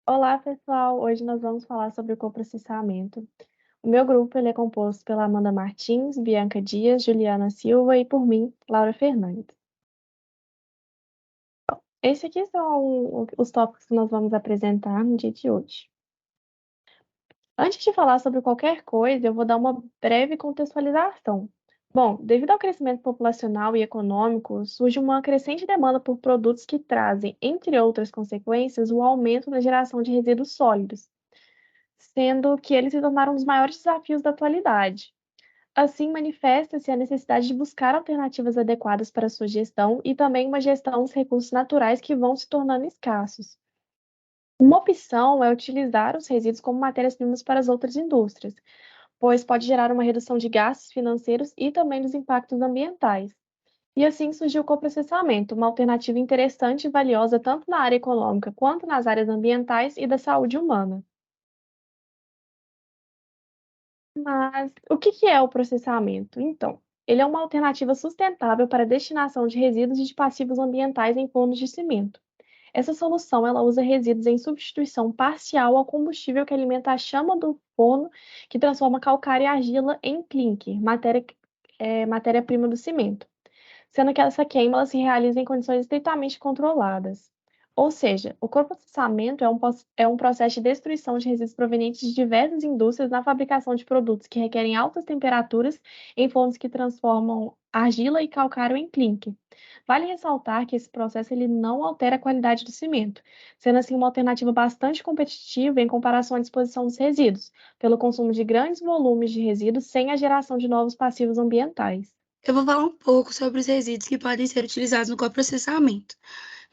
Olá, pessoal! Hoje nós vamos falar sobre o coprocessamento. O meu grupo ele é composto pela Amanda Martins, Bianca Dias, Juliana Silva e por mim, Laura Fernandes. Esses aqui são os tópicos que nós vamos apresentar no dia de hoje. Antes de falar sobre qualquer coisa, eu vou dar uma breve contextualização. Bom, devido ao crescimento populacional e econômico, surge uma crescente demanda por produtos que trazem, entre outras consequências, o aumento na geração de resíduos sólidos, sendo que eles se tornaram um dos maiores desafios da atualidade. Assim, manifesta-se a necessidade de buscar alternativas adequadas para sua gestão e também uma gestão dos recursos naturais que vão se tornando escassos. Uma opção é utilizar os resíduos como matérias-primas para as outras indústrias, pois pode gerar uma redução de gastos financeiros e também dos impactos ambientais. E assim surgiu o coprocessamento, uma alternativa interessante e valiosa tanto na área econômica quanto nas áreas ambientais e da saúde humana. Mas o que é o processamento? Então, ele é uma alternativa sustentável para a destinação de resíduos e de passivos ambientais em fornos de cimento. Essa solução ela usa resíduos em substituição parcial ao combustível que alimenta a chama do forno, que transforma calcário e argila em clinker, matéria-prima do cimento, sendo que essa queima ela se realiza em condições estritamente controladas. Ou seja, o coprocessamento é um processo de destruição de resíduos provenientes de diversas indústrias na fabricação de produtos que requerem altas temperaturas em fornos que transformam argila e calcário em clinker. Vale ressaltar que esse processo ele não altera a qualidade do cimento, sendo assim uma alternativa bastante competitiva em comparação à disposição dos resíduos, pelo consumo de grandes volumes de resíduos sem a geração de novos passivos ambientais. Eu vou falar um pouco sobre os resíduos que podem ser utilizados no coprocessamento.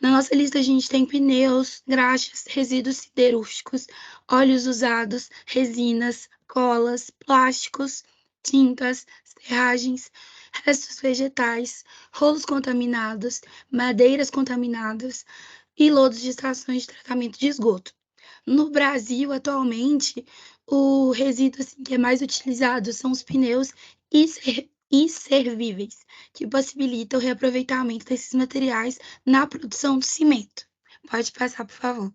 Na nossa lista, a gente tem pneus, graxas, resíduos siderúrgicos, óleos usados, resinas, colas, plásticos, tintas, serragens, restos vegetais, rolos contaminados, madeiras contaminadas e lodos de estações de tratamento de esgoto. No Brasil, atualmente, o resíduo assim, que é mais utilizado são os pneus inservíveis, que possibilitam o reaproveitamento desses materiais na produção do cimento. Pode passar, por favor.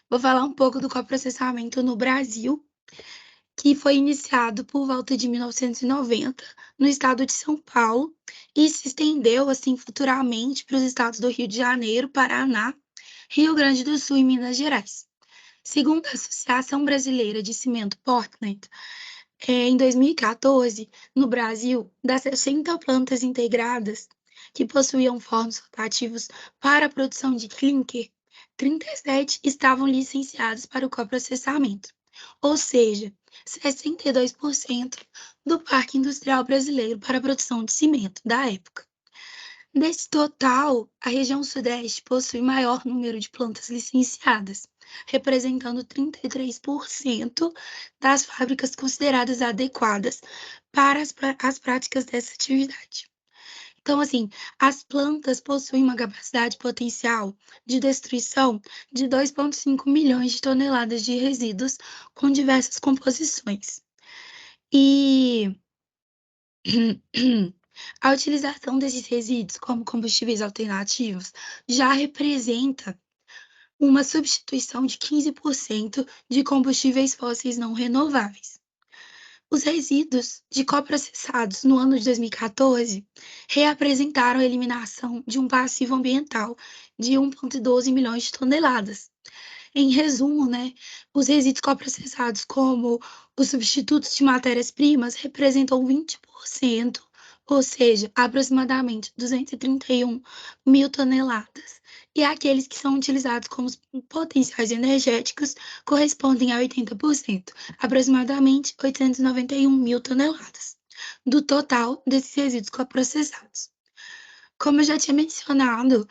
Vou falar um pouco do coprocessamento no Brasil, que foi iniciado por volta de 1990 no estado de São Paulo e se estendeu assim futuramente para os estados do Rio de Janeiro, Paraná, Rio Grande do Sul e Minas Gerais. Segundo a Associação Brasileira de Cimento Portland, em 2014, no Brasil, das 60 plantas integradas que possuíam fornos rotativos para a produção de clinker, 37 estavam licenciadas para o coprocessamento, ou seja, 62% do parque industrial brasileiro para a produção de cimento da época. Desse total, a região Sudeste possui maior número de plantas licenciadas, representando 33% das fábricas consideradas adequadas para as práticas dessa atividade. Então, assim, as plantas possuem uma capacidade potencial de destruição de 2,5 milhões de toneladas de resíduos com diversas composições. E a utilização desses resíduos como combustíveis alternativos já representa uma substituição de 15% de combustíveis fósseis não renováveis. Os resíduos de coprocessados no ano de 2014 reapresentaram a eliminação de um passivo ambiental de 1,12 milhões de toneladas. Em resumo, né, os resíduos coprocessados, como os substitutos de matérias-primas, representam 20%, ou seja, aproximadamente 231 mil toneladas. E aqueles que são utilizados como potenciais energéticos correspondem a 80%, aproximadamente 891 mil toneladas, do total desses resíduos coprocessados. Como eu já tinha mencionado,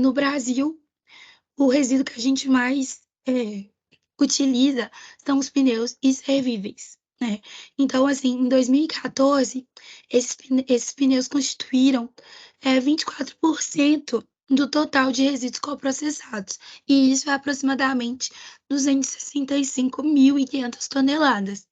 no Brasil, o resíduo que a gente mais utiliza são os pneus inservíveis, né? Então, assim, em 2014, esses pneus constituíram 24% do total de resíduos coprocessados, e isso é aproximadamente 265.500 toneladas.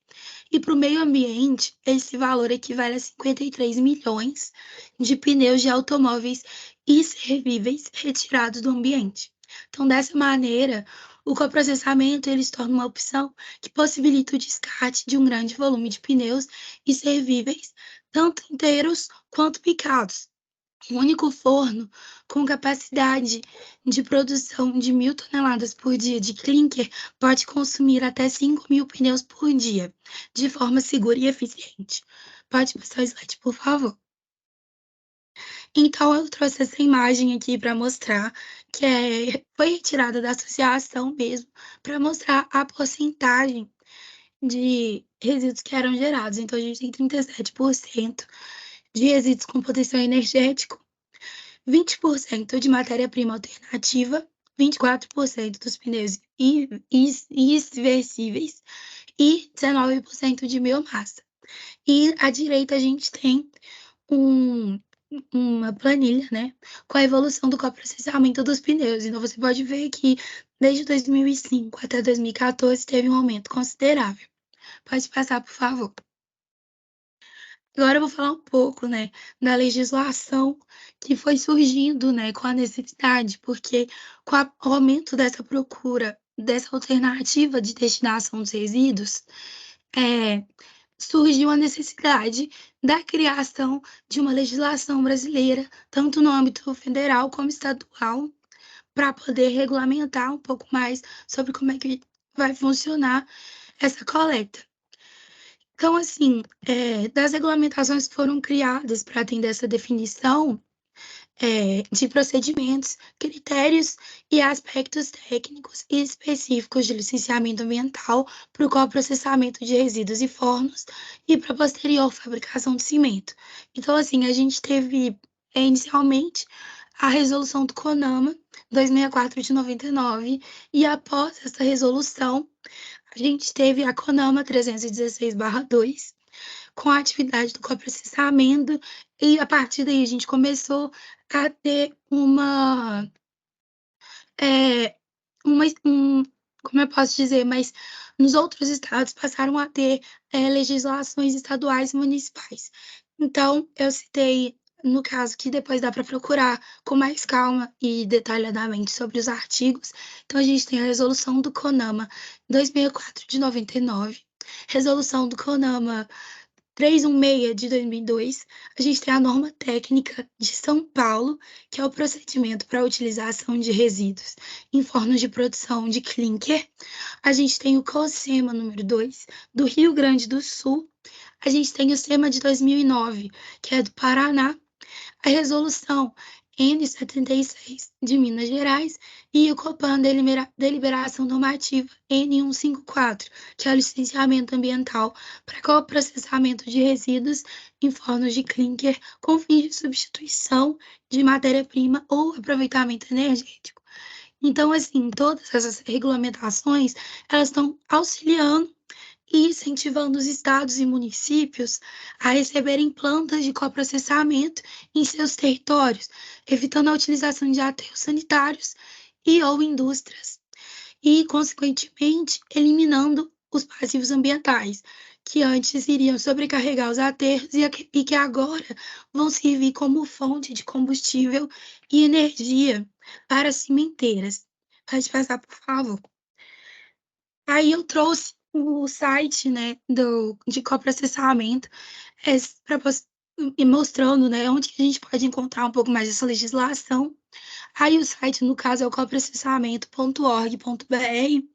E para o meio ambiente, esse valor equivale a 53 milhões de pneus de automóveis inservíveis retirados do ambiente. Então, dessa maneira, O coprocessamento ele se torna uma opção que possibilita o descarte de um grande volume de pneus e servíveis, tanto inteiros quanto picados. Um único forno com capacidade de produção de 1.000 toneladas por dia de clinker pode consumir até 5.000 pneus por dia, de forma segura e eficiente. Pode passar o slide, por favor. Então, eu trouxe essa imagem aqui para mostrar que foi retirada da associação mesmo, para mostrar a porcentagem de resíduos que eram gerados. Então, a gente tem 37% de resíduos com potencial energético, 20% de matéria-prima alternativa, 24% dos pneus irreversíveis e 19% de biomassa. E à direita a gente tem uma planilha, né, com a evolução do coprocessamento dos pneus. Então, você pode ver que desde 2005 até 2014 teve um aumento considerável. Pode passar, por favor. Agora eu vou falar um pouco, né, da legislação que foi surgindo, né, com a necessidade, porque com o aumento dessa procura, dessa alternativa de destinação dos resíduos, surgiu a necessidade da criação de uma legislação brasileira, tanto no âmbito federal como estadual, para poder regulamentar um pouco mais sobre como é que vai funcionar essa coleta. Então, assim, das regulamentações que foram criadas para atender essa definição de procedimentos, critérios e aspectos técnicos e específicos de licenciamento ambiental para o coprocessamento de resíduos e fornos e para posterior fabricação de cimento. Então, assim, a gente teve inicialmente a resolução do CONAMA 264 de 99 e após essa resolução a gente teve a CONAMA 316/2 com a atividade do coprocessamento, e a partir daí a gente começou a ter como eu posso dizer, mas nos outros estados passaram a ter legislações estaduais e municipais. Então, eu citei, no caso, que depois dá para procurar com mais calma e detalhadamente sobre os artigos. Então, a gente tem a resolução do CONAMA 264 de 99, resolução do CONAMA 316 de 2002, a gente tem a norma técnica de São Paulo, que é o procedimento para a utilização de resíduos em fornos de produção de clinker. A gente tem o COSEMA número 2, do Rio Grande do Sul. A gente tem o SEMA de 2009, que é do Paraná. A resolução N76 de Minas Gerais e o Copan Deliberação Normativa N154, que é o licenciamento ambiental para coprocessamento de resíduos em fornos de clinker com fins de substituição de matéria-prima ou aproveitamento energético. Então, assim, todas essas regulamentações, elas estão auxiliando e incentivando os estados e municípios a receberem plantas de coprocessamento em seus territórios, evitando a utilização de aterros sanitários e ou indústrias, e, consequentemente, eliminando os passivos ambientais, que antes iriam sobrecarregar os aterros e que agora vão servir como fonte de combustível e energia para as cimenteiras. Pode passar, por favor. Aí eu trouxe o site, né, de coprocessamento, para e mostrando, né, onde que a gente pode encontrar um pouco mais dessa legislação. Aí o site, no caso, é o coprocessamento.org.br,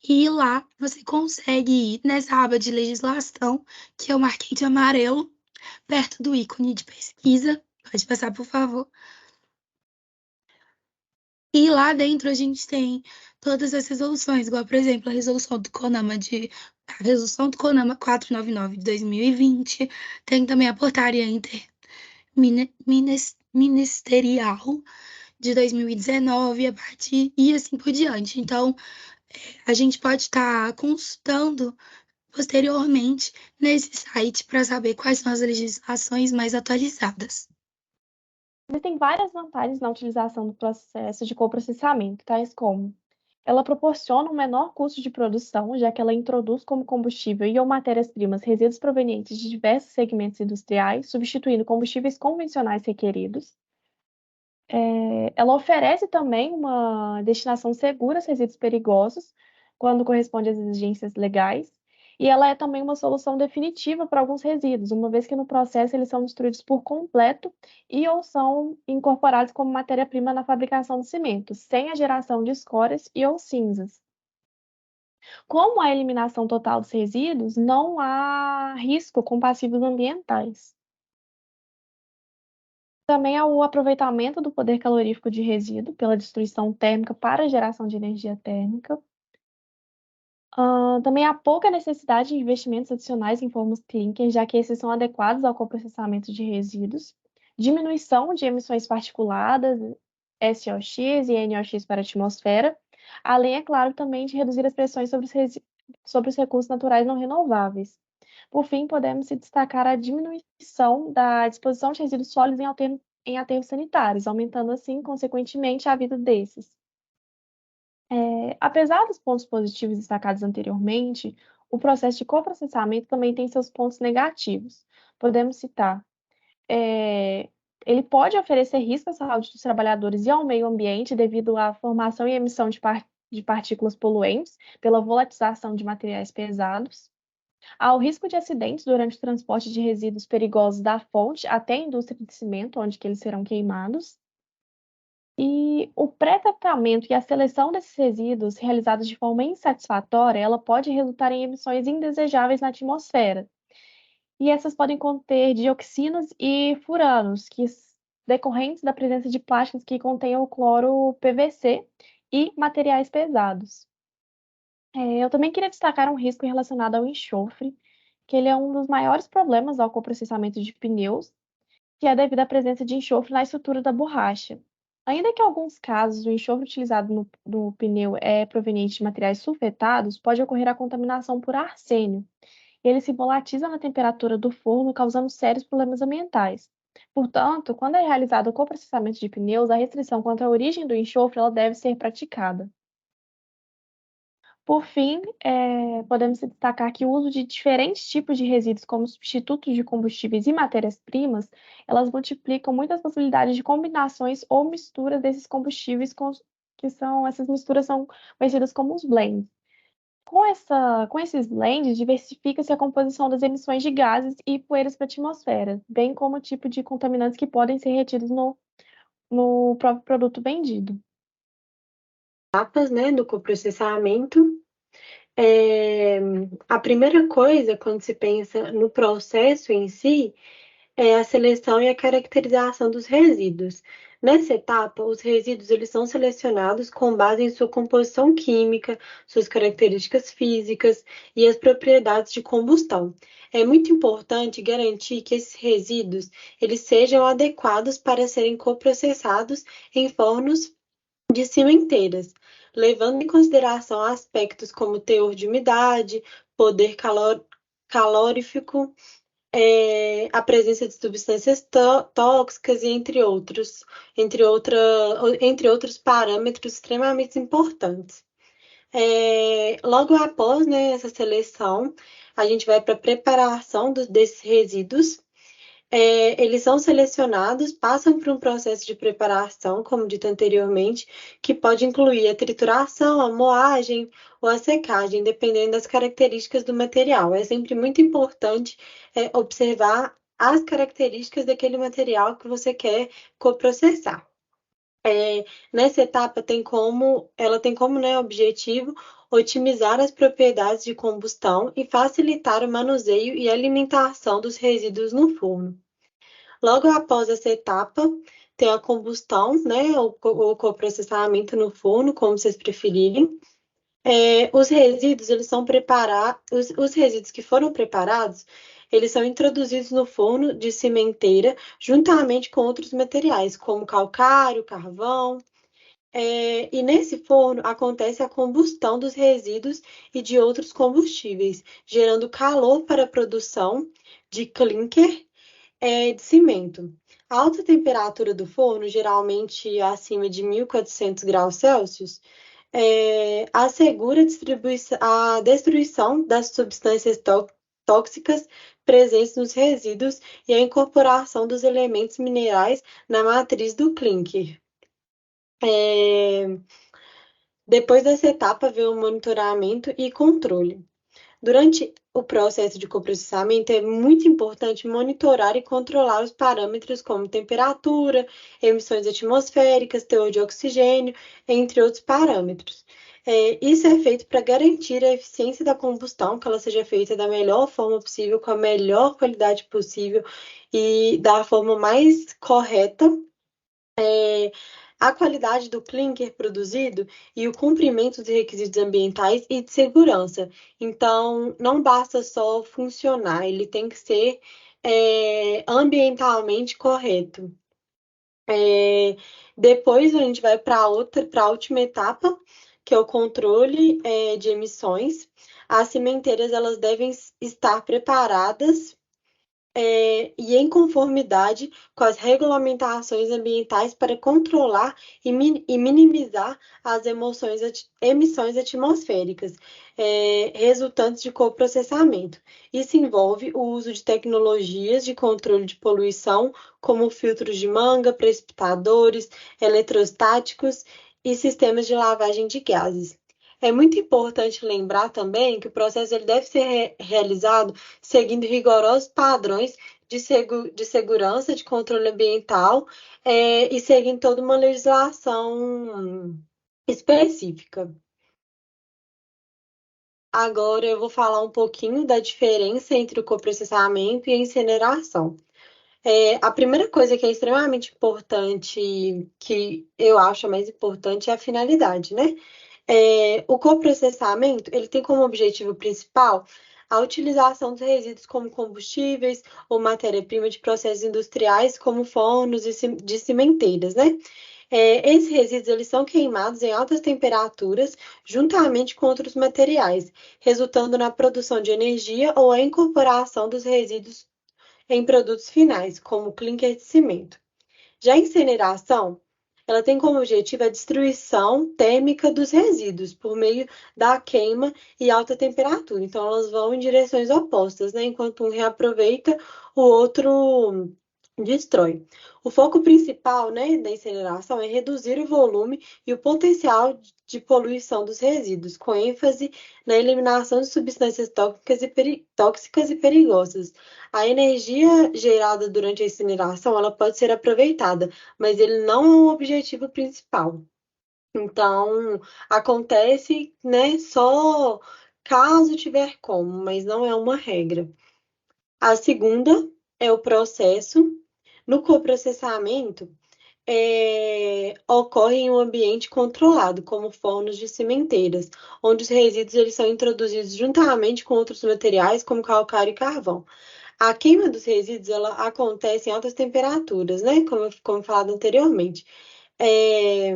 e lá você consegue ir nessa aba de legislação, que eu marquei de amarelo, perto do ícone de pesquisa. Pode passar, por favor. E lá dentro a gente tem todas as resoluções, igual, por exemplo, a resolução do CONAMA 499 de 2020, tem também a portaria interministerial de 2019, a partir e assim por diante. Então, a gente pode estar consultando posteriormente nesse site para saber quais são as legislações mais atualizadas. Existem várias vantagens na utilização do processo de coprocessamento, tais como ela proporciona um menor custo de produção, já que ela introduz como combustível e ou matérias-primas resíduos provenientes de diversos segmentos industriais, substituindo combustíveis convencionais requeridos. Ela oferece também uma destinação segura aos resíduos perigosos, quando corresponde às exigências legais, e ela é também uma solução definitiva para alguns resíduos, uma vez que no processo eles são destruídos por completo e ou são incorporados como matéria-prima na fabricação de cimento, sem a geração de escórias e ou cinzas. Como a eliminação total dos resíduos, não há risco com passivos ambientais. Também há o aproveitamento do poder calorífico de resíduo pela destruição térmica para a geração de energia térmica. Também há pouca necessidade de investimentos adicionais em formos clinker, já que esses são adequados ao coprocessamento de resíduos. Diminuição de emissões particuladas, SOx e NOx para a atmosfera, além, é claro, também de reduzir as pressões sobre os recursos naturais não renováveis. Por fim, podemos destacar a diminuição da disposição de resíduos sólidos em aterros sanitários, aumentando assim, consequentemente, a vida desses. Apesar dos pontos positivos destacados anteriormente, o processo de coprocessamento também tem seus pontos negativos. Podemos citar, ele pode oferecer risco à saúde dos trabalhadores e ao meio ambiente devido à formação e emissão de partículas poluentes pela volatização de materiais pesados. Há o risco de acidentes durante o transporte de resíduos perigosos da fonte até a indústria de cimento, onde que eles serão queimados. E o pré-tratamento e a seleção desses resíduos realizados de forma insatisfatória, ela pode resultar em emissões indesejáveis na atmosfera. E essas podem conter dioxinas e furanos, decorrentes da presença de plásticos que contêm o cloro PVC e materiais pesados. Eu também queria destacar um risco relacionado ao enxofre, que ele é um dos maiores problemas ao coprocessamento de pneus, que é devido à presença de enxofre na estrutura da borracha. Ainda que em alguns casos o enxofre utilizado no pneu é proveniente de materiais sulfetados, pode ocorrer a contaminação por arsênio. Ele se volatiza na temperatura do forno, causando sérios problemas ambientais. Portanto, quando é realizado o coprocessamento de pneus, a restrição quanto à origem do enxofre ela deve ser praticada. Por fim, podemos destacar que o uso de diferentes tipos de resíduos como substitutos de combustíveis e matérias-primas, elas multiplicam muitas possibilidades de combinações ou misturas desses combustíveis, essas misturas são conhecidas como os blends. Com esses blends, diversifica-se a composição das emissões de gases e poeiras para a atmosfera, bem como o tipo de contaminantes que podem ser retidos no próprio produto vendido. Etapas, né, do coprocessamento. A primeira coisa, quando se pensa no processo em si, é a seleção e a caracterização dos resíduos. Nessa etapa, os resíduos eles são selecionados com base em sua composição química, suas características físicas e as propriedades de combustão. É muito importante garantir que esses resíduos eles sejam adequados para serem coprocessados em fornos de cimenteiras, levando em consideração aspectos como teor de umidade, poder calorífico, a presença de substâncias tóxicas e entre outros parâmetros extremamente importantes. Logo após, né, essa seleção, a gente vai para a preparação desses resíduos. Eles são selecionados, passam por um processo de preparação, como dito anteriormente, que pode incluir a trituração, a moagem ou a secagem, dependendo das características do material. É sempre muito importante observar as características daquele material que você quer coprocessar. Nessa etapa ela tem como, né, objetivo otimizar as propriedades de combustão e facilitar o manuseio e alimentação dos resíduos no forno. Logo após essa etapa, tem a combustão, né, ou coprocessamento no forno, como vocês preferirem. Os resíduos, eles são os resíduos que foram preparados, eles são introduzidos no forno de cimenteira, juntamente com outros materiais, como calcário, carvão. E nesse forno acontece a combustão dos resíduos e de outros combustíveis, gerando calor para a produção de clinker, de cimento. A alta temperatura do forno, geralmente acima de 1.400 graus Celsius, assegura a destruição das substâncias tóxicas presentes nos resíduos e a incorporação dos elementos minerais na matriz do clinker. É, Depois dessa etapa, vem o monitoramento e controle. Durante o processo de coprocessamento, é muito importante monitorar e controlar os parâmetros como temperatura, emissões atmosféricas, teor de oxigênio, entre outros parâmetros. Isso é feito para garantir a eficiência da combustão, que ela seja feita da melhor forma possível, com a melhor qualidade possível e da forma mais correta. A qualidade do clinker produzido e o cumprimento dos requisitos ambientais e de segurança. Então, não basta só funcionar, ele tem que ser ambientalmente correto. Depois a gente vai para a última etapa, que é o controle de emissões. As cimenteiras elas devem estar preparadas e em conformidade com as regulamentações ambientais para controlar e minimizar as emissões atmosféricas resultantes de coprocessamento. Isso envolve o uso de tecnologias de controle de poluição, como filtros de manga, precipitadores, eletrostáticos e sistemas de lavagem de gases. É muito importante lembrar também que o processo ele deve ser realizado seguindo rigorosos padrões de segurança, de controle ambiental e seguindo toda uma legislação específica. Agora eu vou falar um pouquinho da diferença entre o coprocessamento e a incineração. A primeira coisa que é extremamente importante, que eu acho a mais importante, é a finalidade, né? O coprocessamento, ele tem como objetivo principal a utilização dos resíduos como combustíveis ou matéria-prima de processos industriais, como fornos de cimenteiras, né? Esses resíduos eles são queimados em altas temperaturas, juntamente com outros materiais, resultando na produção de energia ou a incorporação dos resíduos em produtos finais, como clinker de cimento. Já a incineração, ela tem como objetivo a destruição térmica dos resíduos por meio da queima e alta temperatura. Então, elas vão em direções opostas, né? Enquanto um reaproveita, o outro destrói. O foco principal, né, da incineração é reduzir o volume e o potencial de poluição dos resíduos, com ênfase na eliminação de substâncias tóxicas e perigosas. A energia gerada durante a incineração, ela pode ser aproveitada, mas ele não é o objetivo principal. Então, acontece, né, só caso tiver como, mas não é uma regra. A segunda é o processo. No coprocessamento, ocorre em um ambiente controlado, como fornos de cimenteiras, onde os resíduos eles são introduzidos juntamente com outros materiais, como calcário e carvão. A queima dos resíduos ela acontece em altas temperaturas, né? Como falado anteriormente. É,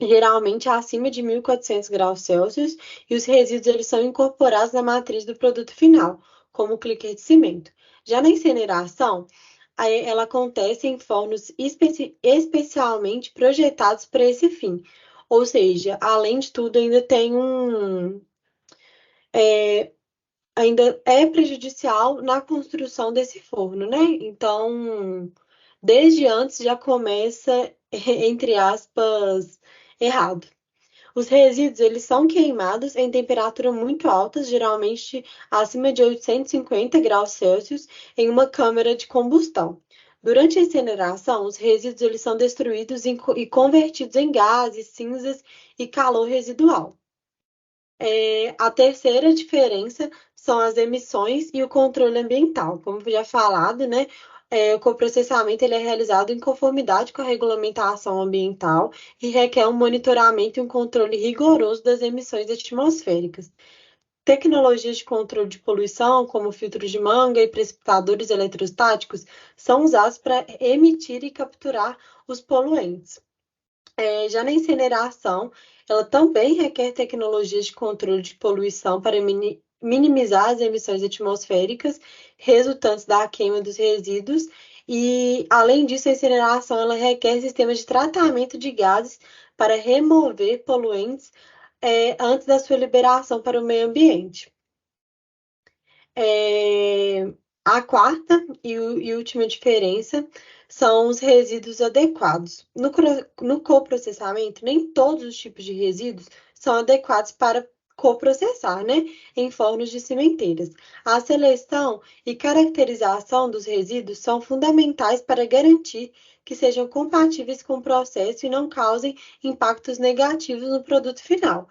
Geralmente acima de 1.400 graus Celsius, e os resíduos eles são incorporados na matriz do produto final, como o clique de cimento. Já na incineração, ela acontece em fornos especialmente projetados para esse fim. Ou seja, além de tudo, ainda é prejudicial na construção desse forno, né? Então, desde antes já começa, entre aspas, errado. Os resíduos, eles são queimados em temperatura muito altas, geralmente acima de 850 graus Celsius, em uma câmara de combustão. Durante a incineração, os resíduos eles são destruídos e convertidos em gases, cinzas e calor residual. A terceira diferença são as emissões e o controle ambiental. Como já falado, né? O coprocessamento ele é realizado em conformidade com a regulamentação ambiental e requer um monitoramento e um controle rigoroso das emissões atmosféricas. Tecnologias de controle de poluição, como filtros de manga e precipitadores eletrostáticos, são usados para emitir e capturar os poluentes. Já na incineração, ela também requer tecnologias de controle de poluição para minimizar as emissões atmosféricas resultantes da queima dos resíduos. E, além disso, a incineração ela requer sistemas de tratamento de gases para remover poluentes antes da sua liberação para o meio ambiente. A quarta e última diferença são os resíduos adequados. No coprocessamento, nem todos os tipos de resíduos são adequados para coprocessar, né, em fornos de cimenteiras. A seleção e caracterização dos resíduos são fundamentais para garantir que sejam compatíveis com o processo e não causem impactos negativos no produto final.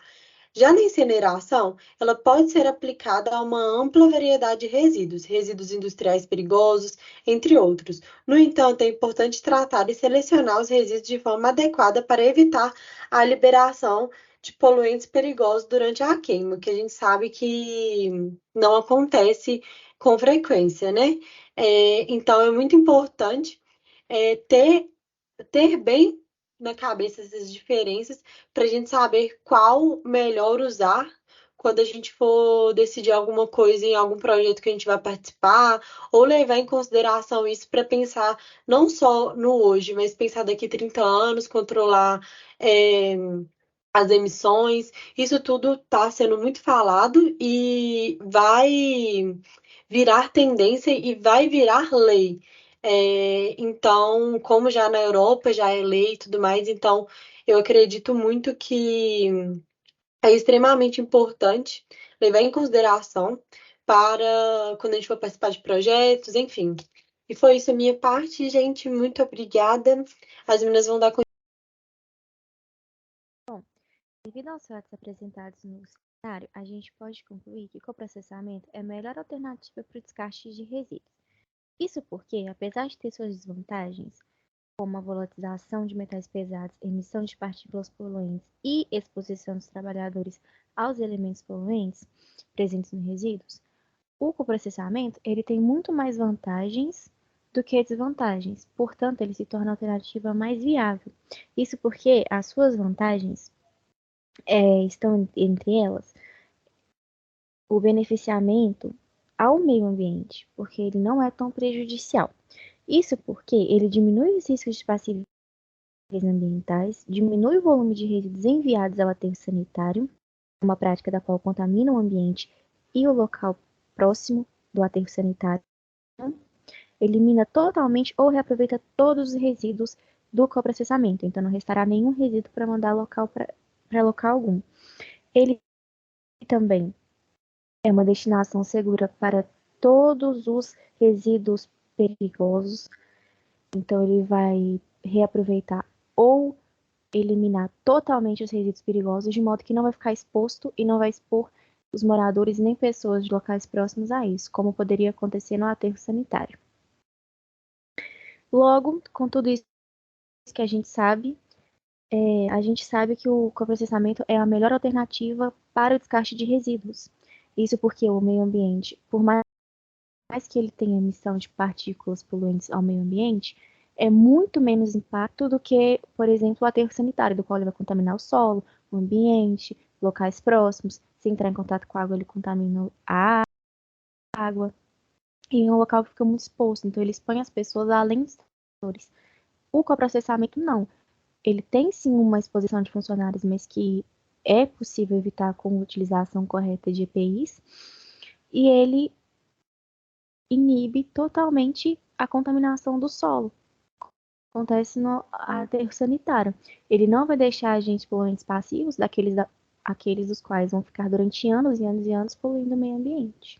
Já na incineração, ela pode ser aplicada a uma ampla variedade de resíduos, resíduos industriais perigosos, entre outros. No entanto, é importante tratar e selecionar os resíduos de forma adequada para evitar a liberação de poluentes perigosos durante a queima, que a gente sabe que não acontece com frequência, né? Então, é muito importante ter bem na cabeça essas diferenças para a gente saber qual melhor usar quando a gente for decidir alguma coisa em algum projeto que a gente vai participar, ou levar em consideração isso para pensar não só no hoje, mas pensar daqui 30 anos, controlar as emissões. Isso tudo está sendo muito falado e vai virar tendência e vai virar lei. Então, como já na Europa já é lei e tudo mais, então eu acredito muito que é extremamente importante levar em consideração para quando a gente for participar de projetos, enfim. E foi isso a minha parte, gente. Muito obrigada. As meninas vão dar Devido aos fatos apresentados no cenário, a gente pode concluir que coprocessamento é a melhor alternativa para o descarte de resíduos. Isso porque, apesar de ter suas desvantagens, como a volatilização de metais pesados, emissão de partículas poluentes e exposição dos trabalhadores aos elementos poluentes presentes nos resíduos, o coprocessamento ele tem muito mais vantagens do que desvantagens. Portanto, ele se torna a alternativa mais viável. Isso porque as suas vantagens estão entre elas o beneficiamento ao meio ambiente, porque ele não é tão prejudicial. Isso porque ele diminui os riscos de passíveis ambientais, diminui o volume de resíduos enviados ao aterro sanitário, uma prática da qual contamina o ambiente e o local próximo do aterro sanitário, elimina totalmente ou reaproveita todos os resíduos do coprocessamento, então não restará nenhum resíduo para mandar para local algum. Ele também é uma destinação segura para todos os resíduos perigosos, então ele vai reaproveitar ou eliminar totalmente os resíduos perigosos, de modo que não vai ficar exposto e não vai expor os moradores nem pessoas de locais próximos a isso, como poderia acontecer no aterro sanitário. Logo, com tudo isso que a gente sabe que o coprocessamento é a melhor alternativa para o descarte de resíduos. Isso porque o meio ambiente, por mais que ele tenha emissão de partículas poluentes ao meio ambiente, é muito menos impacto do que, por exemplo, o aterro sanitário, do qual ele vai contaminar o solo, o ambiente, locais próximos. Se entrar em contato com a água, ele contamina a água. E é um local que fica muito exposto, então ele expõe as pessoas além dos fatores. O coprocessamento não. Ele tem sim uma exposição de funcionários, mas que é possível evitar com a utilização correta de EPIs. E ele inibe totalmente a contaminação do solo. Acontece no aterro sanitário. Ele não vai deixar agentes poluentes passivos, aqueles dos quais vão ficar durante anos e anos e anos poluindo o meio ambiente.